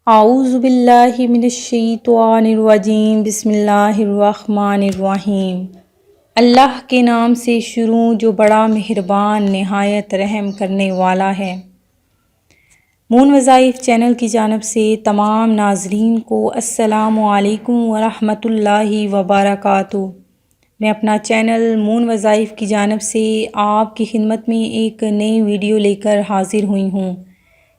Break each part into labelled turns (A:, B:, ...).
A: اعوذ باللہ من الشیطان الرجیم، بسم اللہ الرحمن الرحیم۔ اللہ کے نام سے شروع جو بڑا مہربان نہایت رحم کرنے والا ہے۔ مون وظائف چینل کی جانب سے تمام ناظرین کو السلام علیکم ورحمۃ اللہ وبرکاتہ۔ میں اپنا چینل مون وظائف کی جانب سے آپ کی خدمت میں ایک نئی ویڈیو لے کر حاضر ہوئی ہوں۔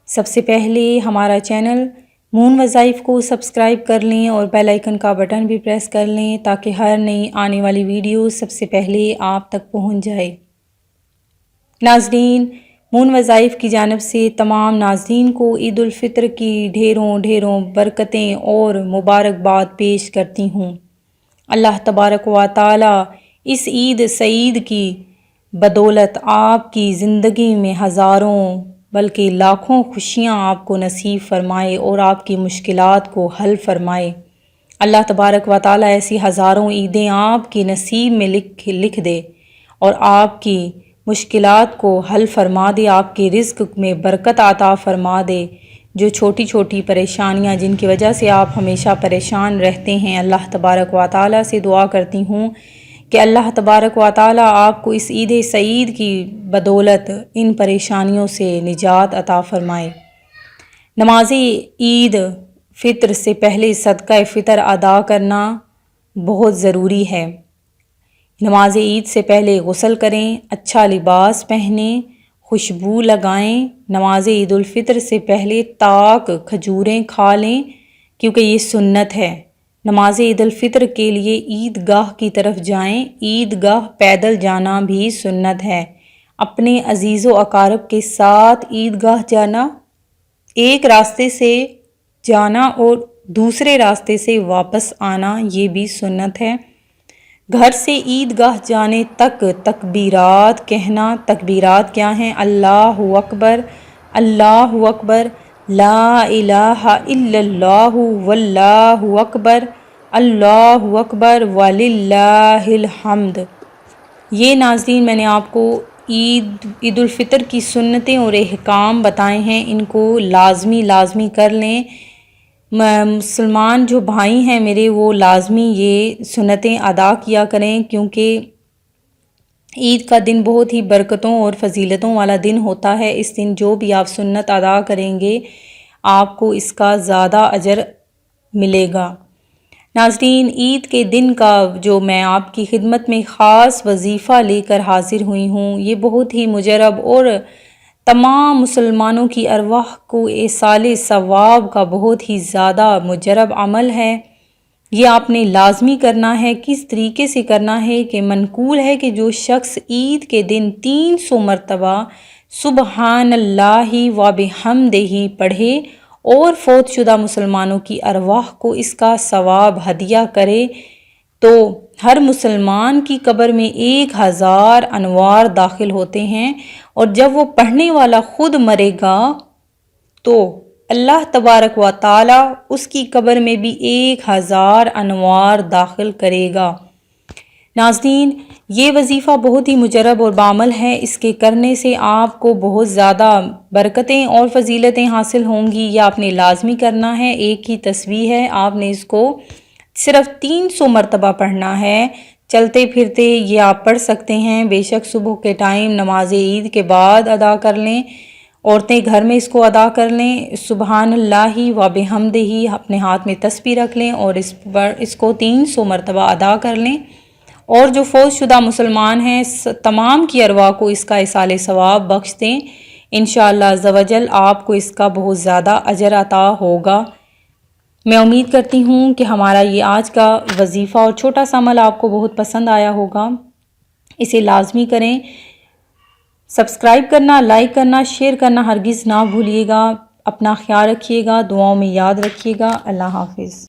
A: سب سے پہلے ہمارا چینل مون وظائف کو سبسکرائب کر لیں اور بیل آئیکن کا بٹن بھی پریس کر لیں تاکہ ہر نئی آنے والی ویڈیو سب سے پہلے آپ تک پہنچ جائے۔ ناظرین، مون وظائف کی جانب سے تمام ناظرین کو عید الفطر کی ڈھیروں برکتیں اور مبارکباد پیش کرتی ہوں۔ اللہ تبارک و تعالی اس عید سعید کی بدولت آپ کی زندگی میں ہزاروں بلکہ لاکھوں خوشیاں آپ کو نصیب فرمائے اور آپ کی مشکلات کو حل فرمائے۔ اللہ تبارک و تعالی ایسی ہزاروں عیدیں آپ کی نصیب میں لکھ دے اور آپ کی مشکلات کو حل فرما دے، آپ کے رزق میں برکت عطا فرما دے۔ جو چھوٹی چھوٹی پریشانیاں جن کی وجہ سے آپ ہمیشہ پریشان رہتے ہیں، اللہ تبارک و تعالی سے دعا کرتی ہوں کہ اللہ تبارک و تعالی آپ کو اس عید سعید کی بدولت ان پریشانیوں سے نجات عطا فرمائے۔ نماز عید فطر سے پہلے صدقہ فطر ادا کرنا بہت ضروری ہے۔ نماز عید سے پہلے غسل کریں، اچھا لباس پہنیں، خوشبو لگائیں۔ نماز عید الفطر سے پہلے تاک کھجوریں کھا لیں کیونکہ یہ سنت ہے۔ نماز عید الفطر کے لیے عیدگاہ کی طرف جائیں۔ عیدگاہ پیدل جانا بھی سنت ہے۔ اپنے عزیز و اقارب کے ساتھ عیدگاہ جانا، ایک راستے سے جانا اور دوسرے راستے سے واپس آنا، یہ بھی سنت ہے۔ گھر سے عیدگاہ جانے تک تکبیرات کہنا۔ تکبیرات کیا ہیں؟ اللہ اکبر، اللہ اکبر، لا الہ الا اللہ واللہ اکبر، اللہ اکبر وللہ الحمد۔ یہ ناظرین میں نے آپ کو عید الفطر کی سنتیں اور احکام بتائے ہیں، ان کو لازمی کر لیں۔ مسلمان جو بھائی ہیں میرے، وہ لازمی یہ سنتیں ادا کیا کریں کیونکہ عید کا دن بہت ہی برکتوں اور فضیلتوں والا دن ہوتا ہے۔ اس دن جو بھی آپ سنت ادا کریں گے آپ کو اس کا زیادہ اجر ملے گا۔ ناظرین، عید کے دن کا جو میں آپ کی خدمت میں خاص وظیفہ لے کر حاضر ہوئی ہوں، یہ بہت ہی مجرب اور تمام مسلمانوں کی ارواح کو ایصال ثواب کا بہت ہی زیادہ مجرب عمل ہے۔ یہ آپ نے لازمی کرنا ہے۔ کس طریقے سے کرنا ہے کہ منقول ہے کہ جو شخص عید کے دن 300 مرتبہ سبحان اللہ و بحمدہ پڑھے اور فوت شدہ مسلمانوں کی ارواح کو اس کا ثواب ہدیہ کرے تو ہر مسلمان کی قبر میں 1000 انوار داخل ہوتے ہیں، اور جب وہ پڑھنے والا خود مرے گا تو اللہ تبارک و تعالی اس کی قبر میں بھی 1000 انوار داخل کرے گا۔ ناظرین، یہ وظیفہ بہت ہی مجرب اور بعمل ہے۔ اس کے کرنے سے آپ کو بہت زیادہ برکتیں اور فضیلتیں حاصل ہوں گی۔ یہ آپ نے لازمی کرنا ہے۔ ایک ہی تسبیح ہے، آپ نے اس کو صرف 300 مرتبہ پڑھنا ہے۔ چلتے پھرتے یہ آپ پڑھ سکتے ہیں، بے شک صبح کے ٹائم نماز عید کے بعد ادا کر لیں، عورتیں گھر میں اس کو ادا کر لیں۔ سبحان اللہ و بحمدہ اپنے ہاتھ میں تسبیح رکھ لیں اور اس کو 300 مرتبہ ادا کر لیں، اور جو فوت شدہ مسلمان ہیں تمام کی ارواح کو اس کا ایصال ثواب بخش دیں۔ انشاءاللہ عز و جل آپ کو اس کا بہت زیادہ اجر عطا ہوگا۔ میں امید کرتی ہوں کہ ہمارا یہ آج کا وظیفہ اور چھوٹا سا عمل آپ کو بہت پسند آیا ہوگا۔ اسے لازمی کریں۔ سبسکرائب کرنا، لائک کرنا، شیئر کرنا ہرگز نہ بھولیے گا۔ اپنا خیال رکھیے گا، دعاؤں میں یاد رکھیے گا۔ اللہ حافظ۔